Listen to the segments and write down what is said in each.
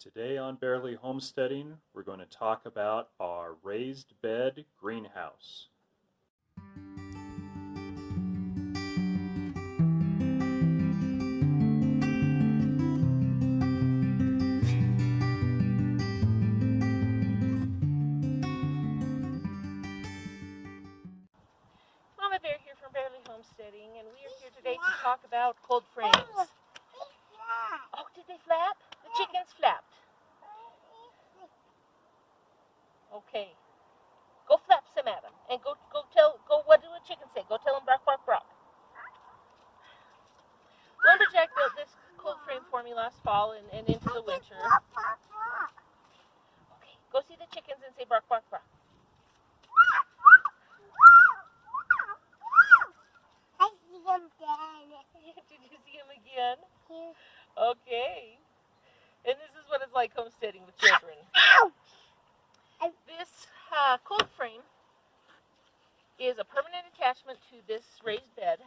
Today on Barely Homesteading, we're going to talk about our raised bed greenhouse. Mama Bear here from Barely Homesteading, and we are here today to talk about cold frames. Oh, did they flap? The chickens flapped. Okay. Go flap some at them, and go what do the chickens say? Go tell them bark, bark, bark. Lumberjack built this cold frame for me last fall and into the winter. Okay, go see the chickens and say bark, bark, bark. Did you see him again? Okay. And this is what it's like homesteading with children. This cold frame is a permanent attachment to this raised bed.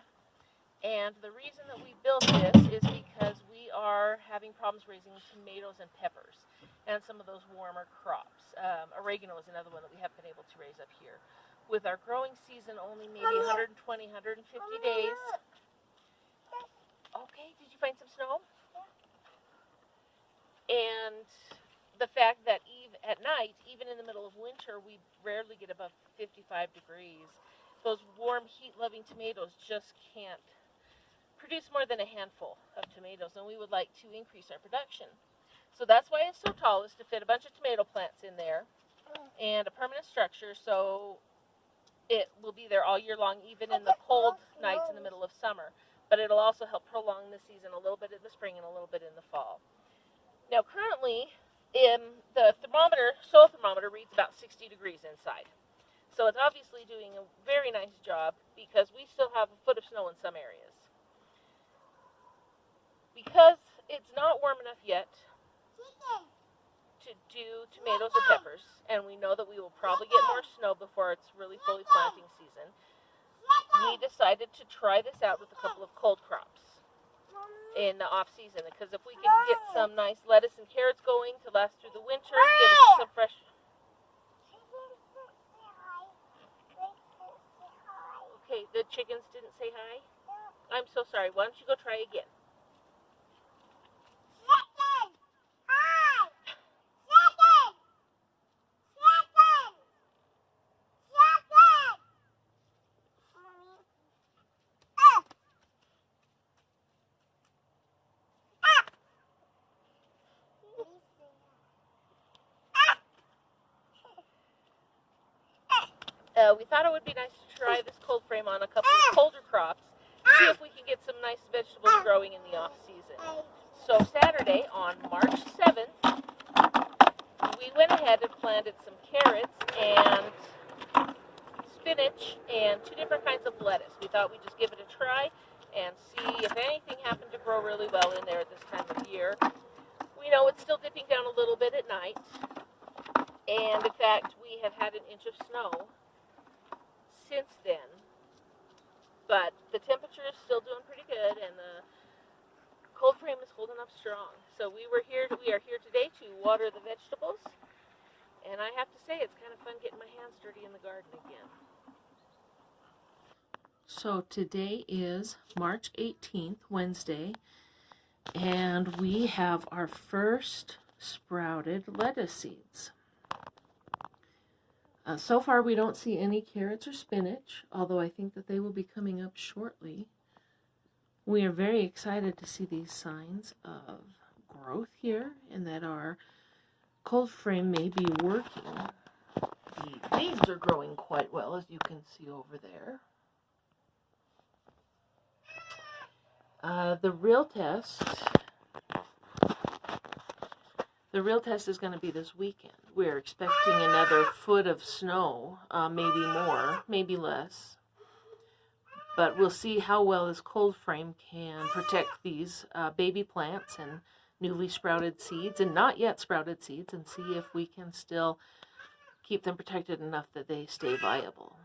And the reason that we built this is because we are having problems raising tomatoes and peppers and some of those warmer crops. Oregano is another one that we haven't been able to raise up here. With our growing season only maybe 120, 150 days. Okay, did you find some snow? And the fact that at night, even in the middle of winter, we rarely get above 55 degrees. Those warm, heat-loving tomatoes just can't produce more than a handful of tomatoes, and we would like to increase our production. So that's why it's so tall, is to fit a bunch of tomato plants in there and a permanent structure, so it will be there all year long, even in the cold nights in the middle of summer. But it'll also help prolong the season a little bit in the spring and a little bit in the fall. Now, currently, the soil thermometer reads about 60 degrees inside. So it's obviously doing a very nice job because we still have a foot of snow in some areas. Because it's not warm enough yet to do tomatoes or peppers, and we know that we will probably get more snow before it's really fully planting season, we decided to try this out with a couple of cold crops in the off season, because if we can get some nice lettuce and carrots going to last through the winter, give us some fresh. Okay, the chickens didn't say hi? I'm so sorry. Why don't you go try again? We thought it would be nice to try this cold frame on a couple of colder crops, see if we can get some nice vegetables growing in the off season. So Saturday, on March 7th, we went ahead and planted some carrots and spinach and two different kinds of lettuce. We thought we'd just give it a try and see if anything happened to grow really well in there at this time of year. We know it's still dipping down a little bit at night, and in fact, we have had an inch of snow since then, but the temperature is still doing pretty good, and the cold frame is holding up strong. So we are here today to water the vegetables, and I have to say it's kind of fun getting my hands dirty in the garden again. So today is March 18th, Wednesday, and we have our first sprouted lettuce seeds. So far we don't see any carrots or spinach, although I think that they will be coming up shortly. We are very excited to see these signs of growth here and that our cold frame may be working. The leaves are growing quite well, as you can see over there. The real test is going to be this weekend. We're expecting another foot of snow, maybe more, maybe less. But we'll see how well this cold frame can protect these baby plants and newly sprouted seeds and not yet sprouted seeds, and see if we can still keep them protected enough that they stay viable.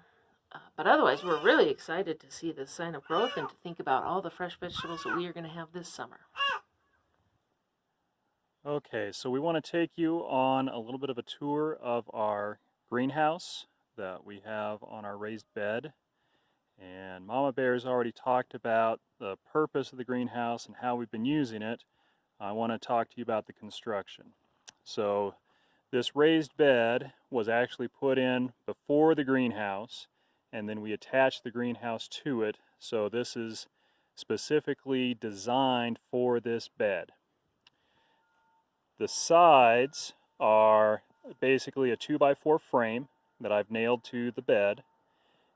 But otherwise, we're really excited to see this sign of growth and to think about all the fresh vegetables that we are going to have this summer. Okay, so we want to take you on a little bit of a tour of our greenhouse that we have on our raised bed. And Mama Bear's already talked about the purpose of the greenhouse and how we've been using it. I want to talk to you about the construction. So this raised bed was actually put in before the greenhouse, and then we attached the greenhouse to it. So this is specifically designed for this bed. The sides are basically a 2x4 frame that I've nailed to the bed,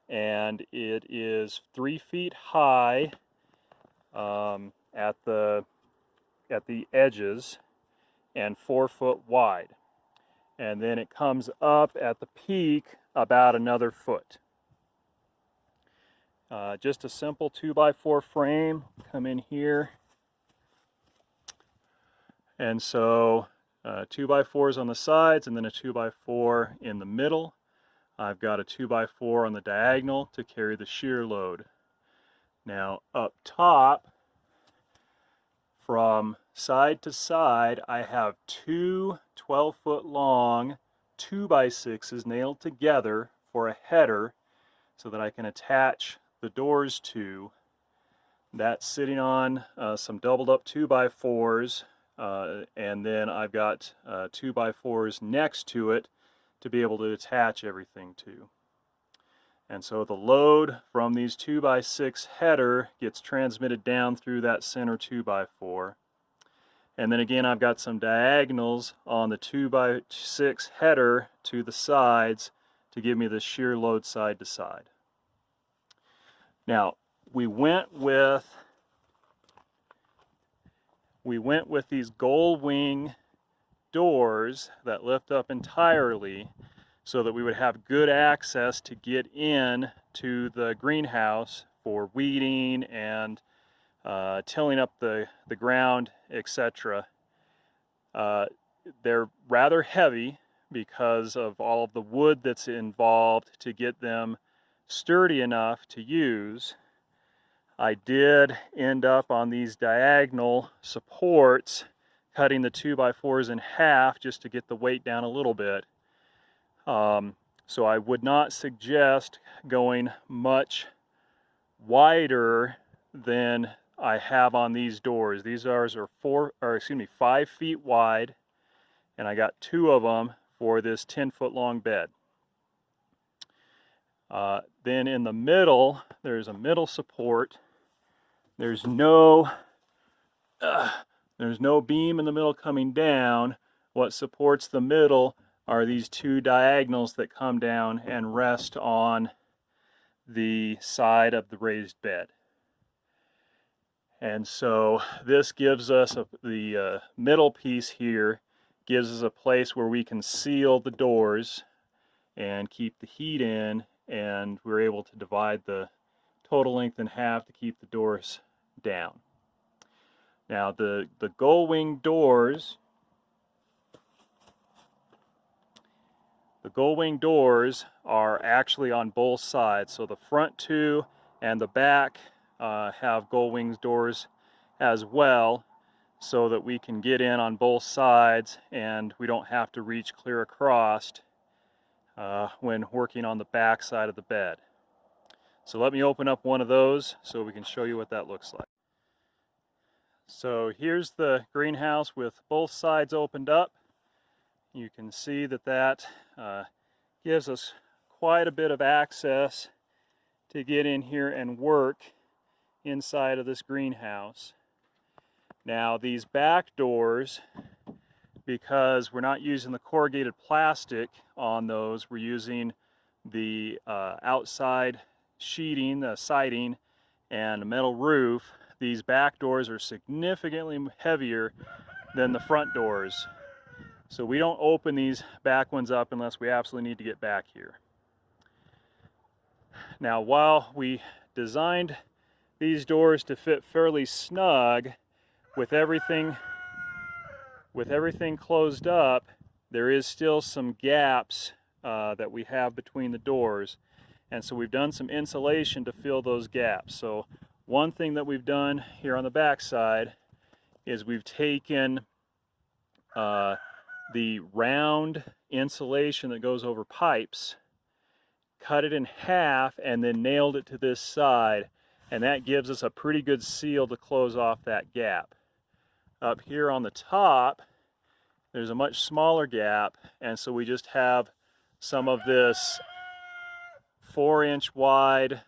and it is 3 feet high at the edges and 4 foot wide, and then it comes up at the peak about another foot. Just a simple 2x4 frame. Come in here. And so 2x4s on the sides and then a 2x4 in the middle. I've got a 2x4 on the diagonal to carry the shear load. Now up top, from side to side, I have two 12-foot long 2x6s nailed together for a header so that I can attach the doors to. That's sitting on some doubled up 2x4s. And then I've got 2x4s next to it to be able to attach everything to. And so the load from these 2x6 header gets transmitted down through that center 2x4. And then again, I've got some diagonals on the 2x6 header to the sides to give me the shear load side to side. Now, we went with these gull wing doors that lift up entirely so that we would have good access to get in to the greenhouse for weeding and tilling up the ground, etc. They're rather heavy because of all of the wood that's involved to get them sturdy enough to use. I did end up on these diagonal supports cutting the 2x4s in half just to get the weight down a little bit. So I would not suggest going much wider than I have on these doors. These are 5 feet wide, and I got 2 of them for this 10-foot long bed. Then in the middle, there's a middle support. There's no beam in the middle coming down. What supports the middle are these 2 diagonals that come down and rest on the side of the raised bed. And so this gives us the middle piece here gives us a place where we can seal the doors and keep the heat in, and we're able to divide the total length in half to keep the doors down. Now the gull wing doors are actually on both sides. So the front 2 and the back have gull wing doors as well, so that we can get in on both sides and we don't have to reach clear across when working on the back side of the bed. So let me open up one of those so we can show you what that looks like. So here's the greenhouse with both sides opened up. You can see that gives us quite a bit of access to get in here and work inside of this greenhouse. Now these back doors, because we're not using the corrugated plastic on those, we're using the outside sheeting, the siding, and a metal roof. These back doors are significantly heavier than the front doors. So we don't open these back ones up unless we absolutely need to get back here. Now, while we designed these doors to fit fairly snug, with everything closed up, there is still some gaps that we have between the doors. And so we've done some insulation to fill those gaps. So one thing that we've done here on the back side is we've taken the round insulation that goes over pipes, cut it in half, and then nailed it to this side, and that gives us a pretty good seal to close off that gap. Up here on the top, there's a much smaller gap, and so we just have some of this 4-inch wide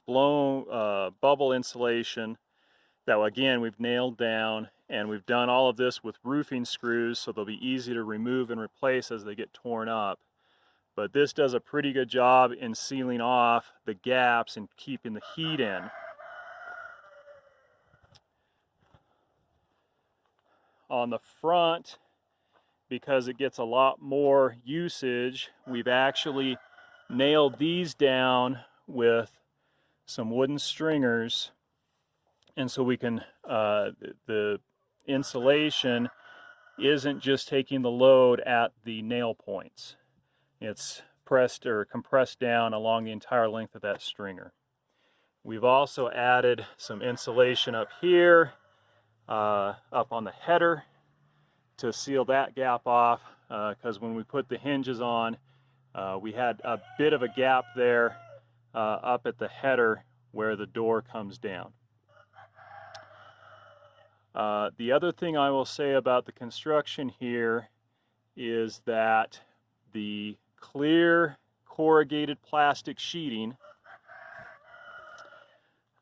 blown bubble insulation that, again, we've nailed down, and we've done all of this with roofing screws, so they'll be easy to remove and replace as they get torn up. But this does a pretty good job in sealing off the gaps and keeping the heat in. On the front, because it gets a lot more usage, we've actually nailed these down with some wooden stringers, and so we can, the insulation isn't just taking the load at the nail points. It's pressed or compressed down along the entire length of that stringer. We've also added some insulation up here, up on the header, to seal that gap off, because when we put the hinges on, we had a bit of a gap there up at the header where the door comes down. The other thing I will say about the construction here is that the clear corrugated plastic sheeting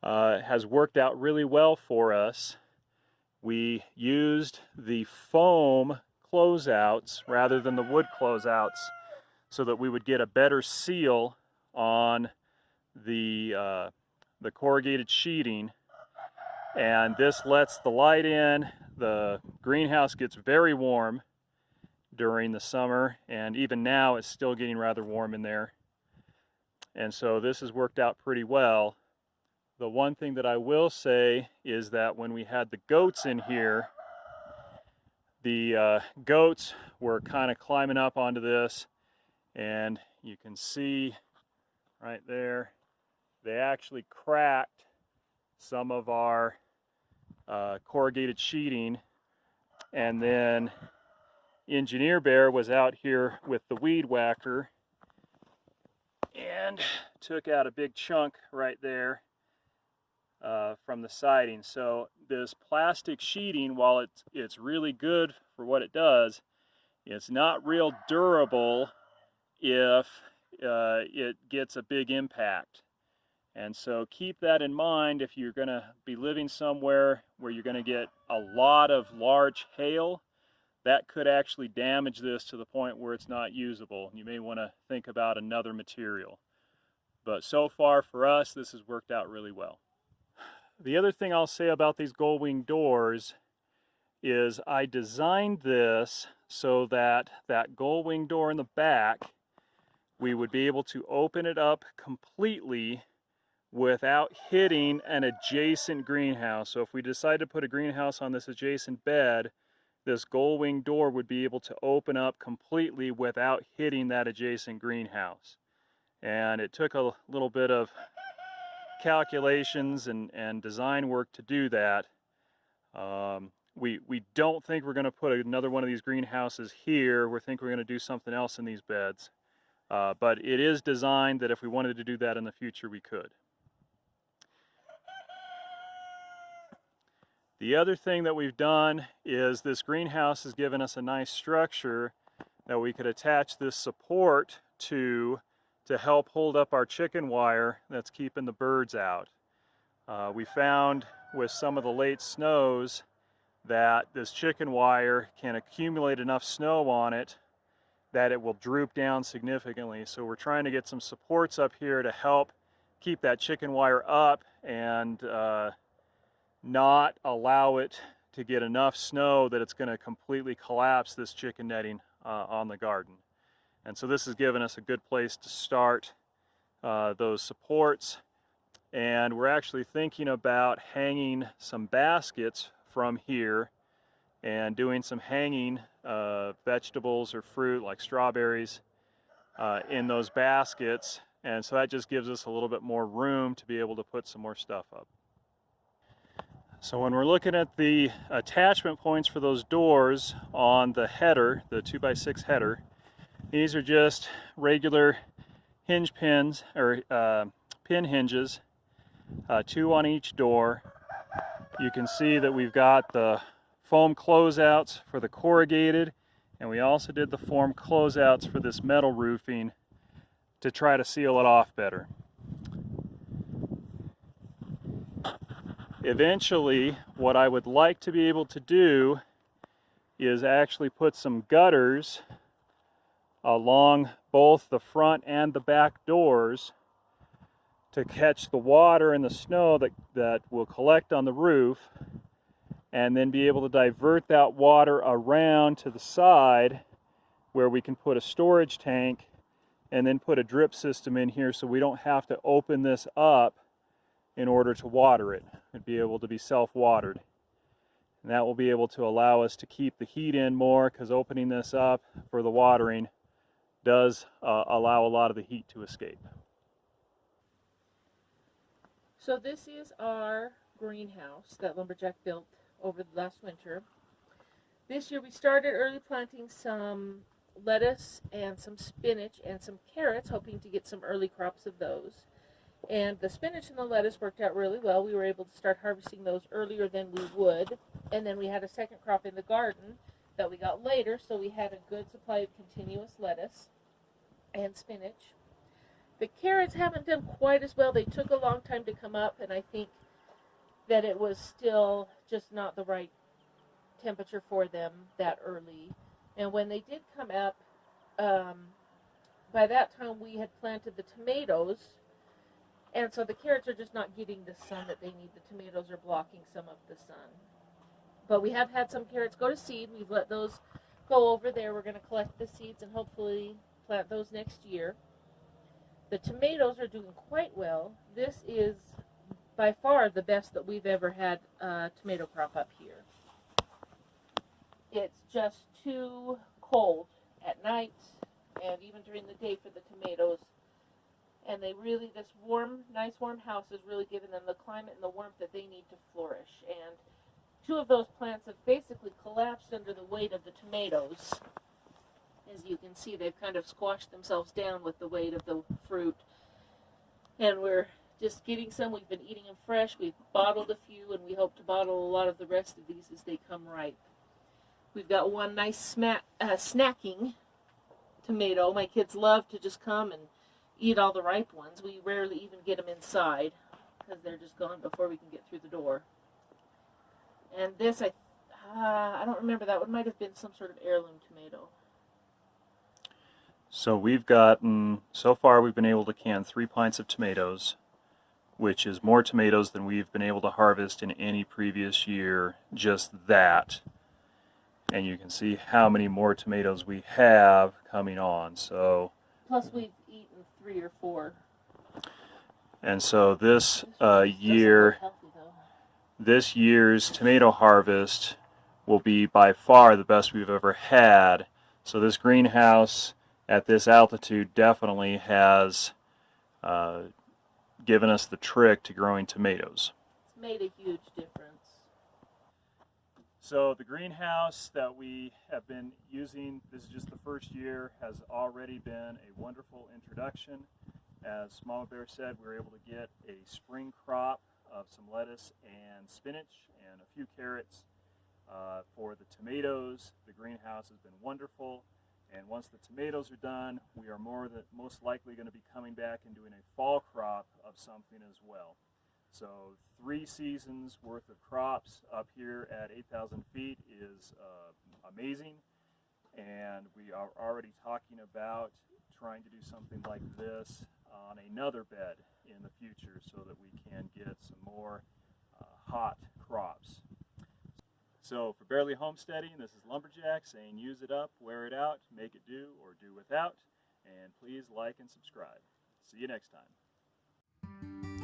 has worked out really well for us. We used the foam closeouts rather than the wood closeouts so that we would get a better seal on the corrugated sheeting, and this lets the light in. The greenhouse gets very warm during the summer, and even now it's still getting rather warm in there, and so this has worked out pretty well. The one thing that I will say is that when we had the goats in here, the goats were kind of climbing up onto this, and you can see right there, they actually cracked some of our corrugated sheeting, and then Engineer Bear was out here with the weed whacker and took out a big chunk right there from the siding. So this plastic sheeting, while it's really good for what it does, it's not real durable if it gets a big impact. And so keep that in mind if you're going to be living somewhere where you're going to get a lot of large hail. That could actually damage this to the point where it's not usable. You may want to think about another material. But so far for us, this has worked out really well. The other thing I'll say about these gull wing doors is I designed this so that that gull wing door in the back, we would be able to open it up completely without hitting an adjacent greenhouse. So if we decide to put a greenhouse on this adjacent bed, this gull wing door would be able to open up completely without hitting that adjacent greenhouse. And it took a little bit of calculations and design work to do that. We don't think we're going to put another one of these greenhouses here. We think we're going to do something else in these beds. But it is designed that if we wanted to do that in the future, we could. The other thing that we've done is this greenhouse has given us a nice structure that we could attach this support to help hold up our chicken wire that's keeping the birds out. We found with some of the late snows that this chicken wire can accumulate enough snow on it that it will droop down significantly. So we're trying to get some supports up here to help keep that chicken wire up and not allow it to get enough snow that it's going to completely collapse this chicken netting on the garden. And so this has given us a good place to start those supports. And we're actually thinking about hanging some baskets from here and doing some hanging vegetables or fruit like strawberries in those baskets. And so that just gives us a little bit more room to be able to put some more stuff up. So when we're looking at the attachment points for those doors on the header, the 2x6 header, these are just regular hinge pins, or pin hinges, 2 on each door. You can see that we've got the foam closeouts for the corrugated, and we also did the foam closeouts for this metal roofing to try to seal it off better. Eventually, what I would like to be able to do is actually put some gutters along both the front and the back doors to catch the water and the snow that will collect on the roof, and then be able to divert that water around to the side where we can put a storage tank and then put a drip system in here so we don't have to open this up in order to water it and be able to be self-watered. And that will be able to allow us to keep the heat in more, because opening this up for the watering does allow a lot of the heat to escape. So this is our greenhouse that Lumberjack built over the last winter. This year we started early planting some lettuce and some spinach and some carrots, hoping to get some early crops of those. And the spinach and the lettuce worked out really well. We were able to start harvesting those earlier than we would. And then we had a second crop in the garden that we got later, so we had a good supply of continuous lettuce and spinach. The carrots haven't done quite as well. They took a long time to come up, and I think that it was still just not the right temperature for them that early. And when they did come up, by that time we had planted the tomatoes, and so the carrots are just not getting the sun that they need. The tomatoes are blocking some of the sun. But we have had some carrots go to seed. We've let those go over there. We're going to collect the seeds and hopefully plant those next year. The tomatoes are doing quite well. This is by far the best that we've ever had tomato crop up here. It's just too cold at night and even during the day for the tomatoes. And they really, this warm, nice warm house has really given them the climate and the warmth that they need to flourish. And 2 of those plants have basically collapsed under the weight of the tomatoes. As you can see, they've kind of squashed themselves down with the weight of the fruit. And we're just getting some. We've been eating them fresh. We've bottled a few, and we hope to bottle a lot of the rest of these as they come ripe. We've got one nice snacking tomato. My kids love to just come and eat all the ripe ones. We rarely even get them inside because they're just gone before we can get through the door. And this, I don't remember, that one might have been some sort of heirloom tomato. So we've gotten, so far we've been able to can 3 pints of tomatoes, which is more tomatoes than we've been able to harvest in any previous year, just that. And you can see how many more tomatoes we have coming on. So plus we've eaten 3 or 4. And so this this year's tomato harvest will be by far the best we've ever had. So this greenhouse at this altitude definitely has given us the trick to growing tomatoes. It's made a huge difference. So the greenhouse that we have been using, this is just the first year, has already been a wonderful introduction. As Mama Bear said, we were able to get a spring crop of some lettuce and spinach and a few carrots. For the tomatoes, the greenhouse has been wonderful. And once the tomatoes are done, we are most likely going to be coming back and doing a fall crop of something as well. So 3 seasons worth of crops up here at 8,000 feet is amazing. And we are already talking about trying to do something like this on another bed in the future so that we can get some more hot crops. So for Barely Homesteading, this is Lumberjack saying use it up, wear it out, make it do or do without, and please like and subscribe. See you next time.